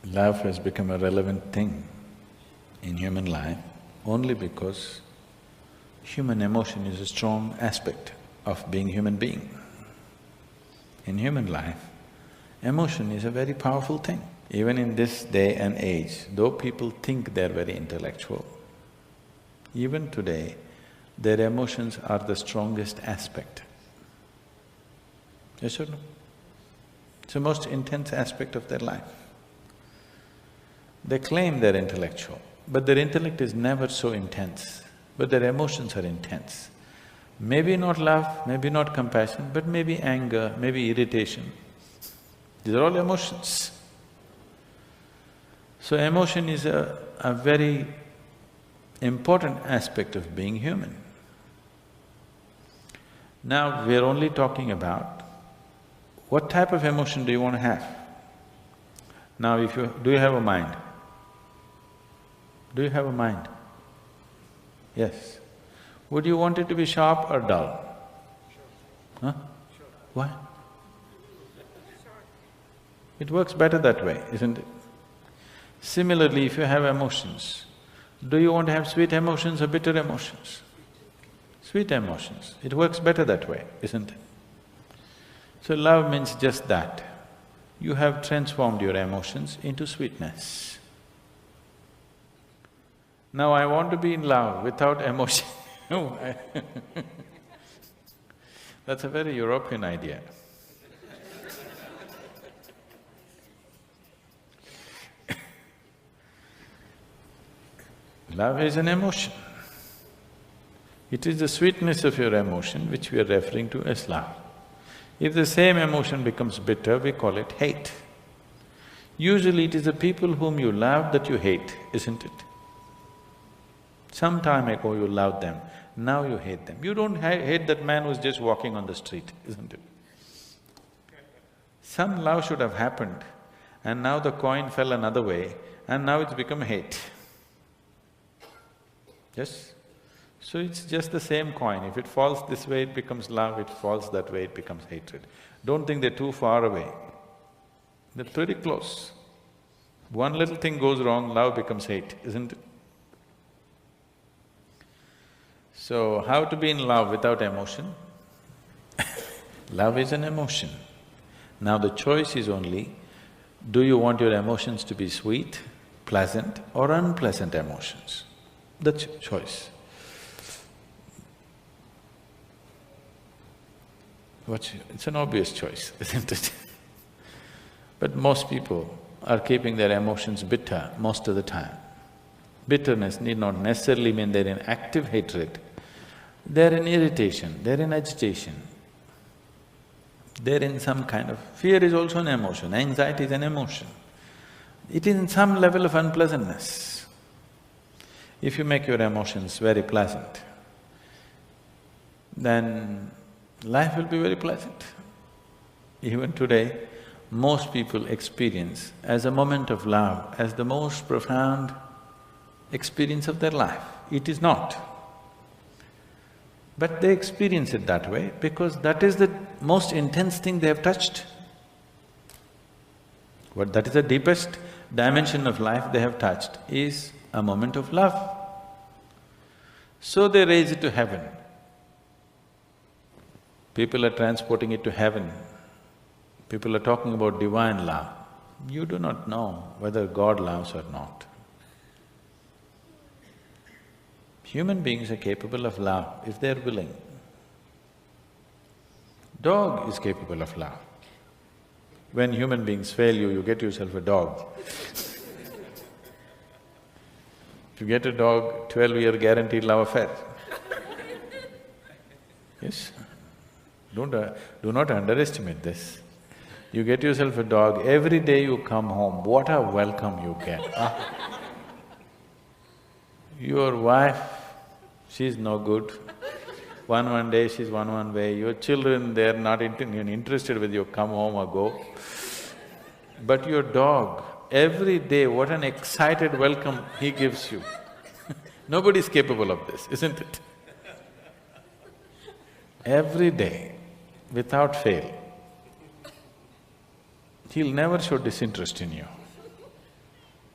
Love has become a relevant thing in human life only because human emotion is a strong aspect of being human being. In human life, emotion is a very powerful thing. Even in this day and age, though people think they're very intellectual, even today, their emotions are the strongest aspect. Yes or no? It's the most intense aspect of their life. They claim they're intellectual, but their intellect is never so intense, but their emotions are intense. Maybe not love, maybe not compassion, but maybe anger, maybe irritation. These are all emotions. So emotion is a very important aspect of being human. Now we're only talking about what type of emotion do you want to have? Now if you… do you have a mind? Do you have a mind? Yes. Would you want it to be sharp or dull? Huh? Why? It works better that way, isn't it? Similarly, if you have emotions, do you want to have sweet emotions or bitter emotions? Sweet emotions, it works better that way, isn't it? So love means just that. You have transformed your emotions into sweetness. Now I want to be in love without emotion. That's a very European idea. Love is an emotion. It is the sweetness of your emotion which we are referring to as love. If the same emotion becomes bitter, we call it hate. Usually it is the people whom you love that you hate, isn't it? Some time ago you loved them, now you hate them. You don't hate that man who's just walking on the street, isn't it? Some love should have happened and now the coin fell another way and now it's become hate. Yes? So it's just the same coin. If it falls this way, it becomes love, it falls that way, it becomes hatred. Don't think they're too far away. They're pretty close. One little thing goes wrong, love becomes hate, isn't it? So, how to be in love without emotion? Love is an emotion. Now the choice is only, do you want your emotions to be sweet, pleasant or unpleasant emotions? That's your choice. It's an obvious choice, isn't it? But most people are keeping their emotions bitter most of the time. Bitterness need not necessarily mean they're in active hatred. They're in irritation, they're in agitation. They're in some kind of… fear is also an emotion, anxiety is an emotion. It is in some level of unpleasantness. If you make your emotions very pleasant, then life will be very pleasant. Even today, most people experience as a moment of love as the most profound experience of their life. It is not. But they experience it that way because that is the most intense thing they have touched. What that is the deepest dimension of life they have touched is a moment of love. So they raise it to heaven. People are transporting it to heaven. People are talking about divine love. You do not know whether God loves or not. Human beings are capable of love if they're willing. Dog is capable of love. When human beings fail you, you get yourself a dog. If you get a dog, 12-year guaranteed love affair. Yes? Do not underestimate this. You get yourself a dog, every day you come home, what a welcome you get, ah. Your wife, she's no good. One day she's one way, your children, they're not interested whether you come home or go. But your dog, every day, what an excited welcome he gives you. Nobody's capable of this, isn't it? Every day, without fail, he'll never show disinterest in you.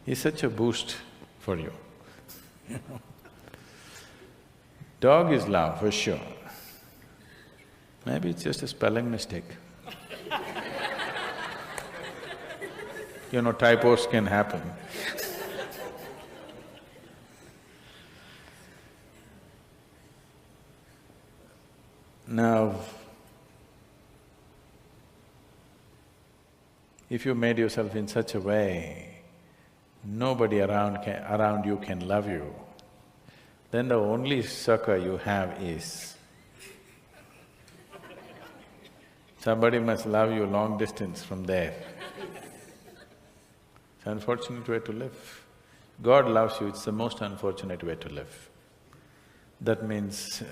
is such a boost for you. You know? Dog is love for sure. Maybe it's just a spelling mistake. You know, typos can happen. Now, if you made yourself in such a way, nobody around you can love you, then the only succor you have is somebody must love you long distance from there. It's an unfortunate way to live. God loves you, it's the most unfortunate way to live. That means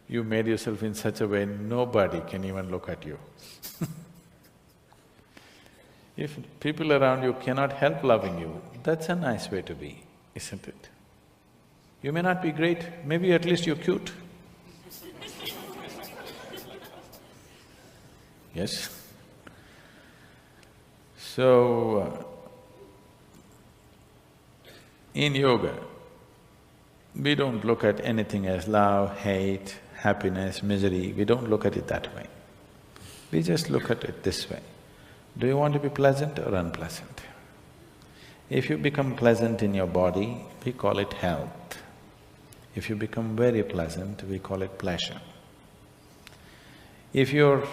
you made yourself in such a way nobody can even look at you. If people around you cannot help loving you, that's a nice way to be, isn't it? You may not be great, maybe at least you're cute. Yes? So, in yoga, we don't look at anything as love, hate, happiness, misery, we don't look at it that way. We just look at it this way. Do you want to be pleasant or unpleasant? If you become pleasant in your body, we call it health. If you become very pleasant, we call it pleasure. If your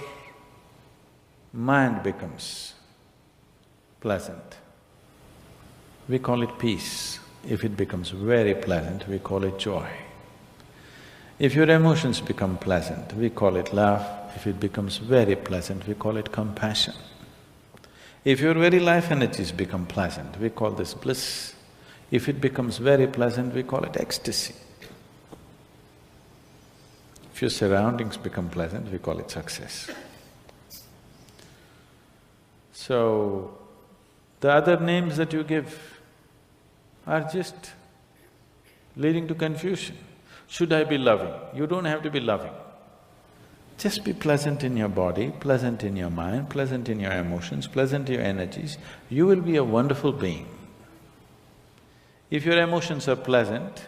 mind becomes pleasant, we call it peace. If it becomes very pleasant, we call it joy. If your emotions become pleasant, we call it love. If it becomes very pleasant, we call it compassion. If your very life energies become pleasant, we call this bliss. If it becomes very pleasant, we call it ecstasy. If your surroundings become pleasant, we call it success. So, the other names that you give are just leading to confusion. Should I be loving? You don't have to be loving. Just be pleasant in your body, pleasant in your mind, pleasant in your emotions, pleasant in your energies, you will be a wonderful being. If your emotions are pleasant,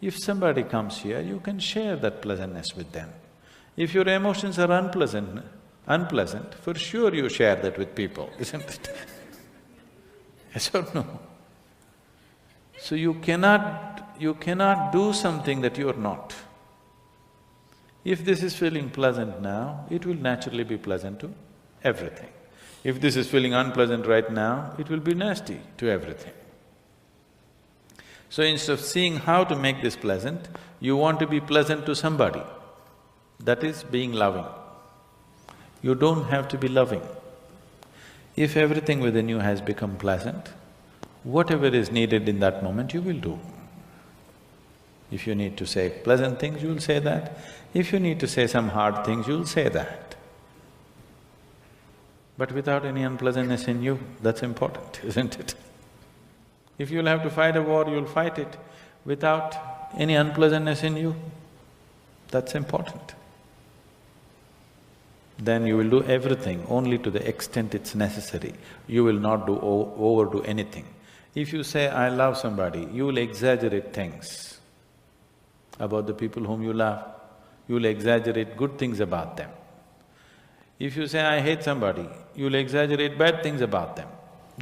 if somebody comes here, you can share that pleasantness with them. If your emotions are unpleasant, for sure you share that with people, isn't it? Yes or no? So you cannot do something that you are not. If this is feeling pleasant now, it will naturally be pleasant to everything. If this is feeling unpleasant right now, it will be nasty to everything. So instead of seeing how to make this pleasant, you want to be pleasant to somebody. That is being loving. You don't have to be loving. If everything within you has become pleasant, whatever is needed in that moment, you will do. If you need to say pleasant things, you will say that. If you need to say some hard things, you will say that. But without any unpleasantness in you, that's important, isn't it? If you'll have to fight a war, you'll fight it without any unpleasantness in you, that's important. Then you will do everything only to the extent it's necessary. You will not overdo anything. If you say, I love somebody, you will exaggerate things about the people whom you love. You will exaggerate good things about them. If you say, I hate somebody, you will exaggerate bad things about them.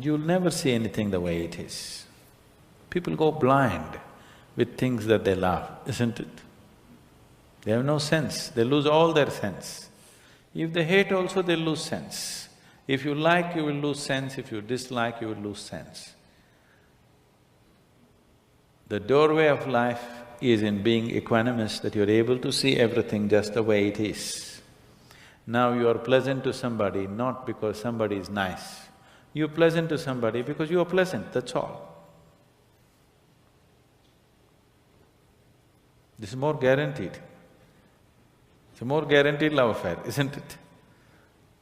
You'll never see anything the way it is. People go blind with things that they love, isn't it? They have no sense, they lose all their sense. If they hate also, they'll lose sense. If you like, you will lose sense. If you dislike, you will lose sense. The doorway of life is in being equanimous, that you're able to see everything just the way it is. Now you are pleasant to somebody not because somebody is nice. You're pleasant to somebody because you are pleasant, that's all. This is more guaranteed. It's a more guaranteed love affair, isn't it?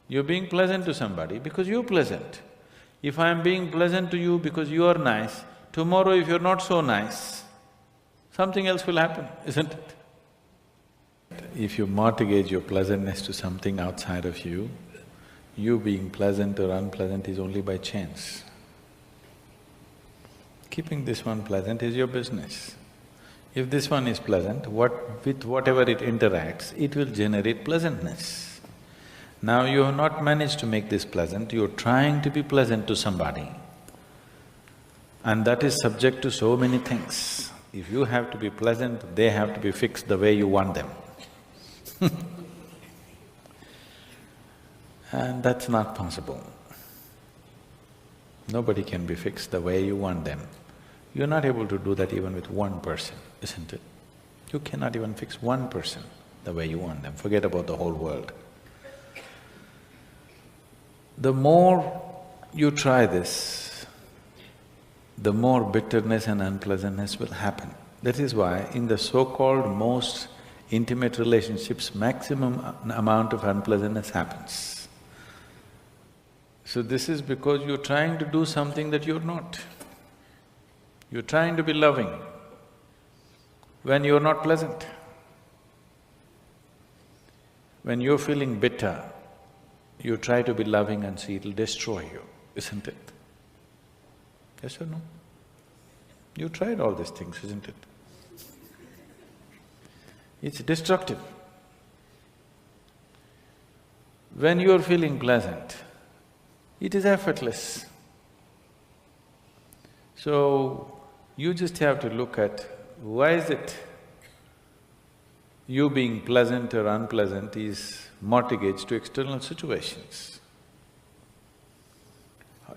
You're being pleasant to somebody because you're pleasant. If I'm being pleasant to you because you are nice, tomorrow if you're not so nice, something else will happen, isn't it? If you mortgage your pleasantness to something outside of you being pleasant or unpleasant is only by chance. Keeping this one pleasant is your business. If this one is pleasant, with whatever it interacts, it will generate pleasantness. Now you have not managed to make this pleasant, you're trying to be pleasant to somebody, and that is subject to so many things. If you have to be pleasant, they have to be fixed the way you want them. And that's not possible. Nobody can be fixed the way you want them. You're not able to do that even with one person, isn't it? You cannot even fix one person the way you want them, forget about the whole world. The more you try this, the more bitterness and unpleasantness will happen. That is why in the so-called most intimate relationships, maximum amount of unpleasantness happens. So this is because you're trying to do something that you're not. You're trying to be loving when you're not pleasant. When you're feeling bitter, you try to be loving and see it'll destroy you, isn't it? Yes or no? You tried all these things, isn't it? It's destructive. When you're feeling pleasant, it is effortless. So, you just have to look at why is it you being pleasant or unpleasant is mortgaged to external situations.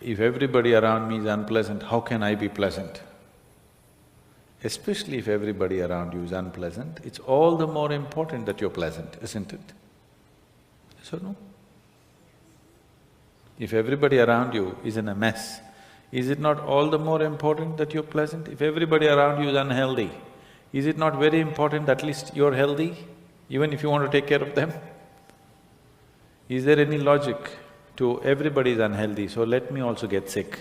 If everybody around me is unpleasant, how can I be pleasant? Especially if everybody around you is unpleasant, it's all the more important that you're pleasant, isn't it? Yes or no? If everybody around you is in a mess, is it not all the more important that you're pleasant? If everybody around you is unhealthy, is it not very important at least you're healthy, even if you want to take care of them? Is there any logic to everybody is unhealthy, so let me also get sick?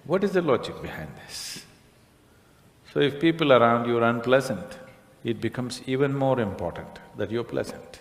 What is the logic behind this? So if people around you are unpleasant, it becomes even more important that you're pleasant.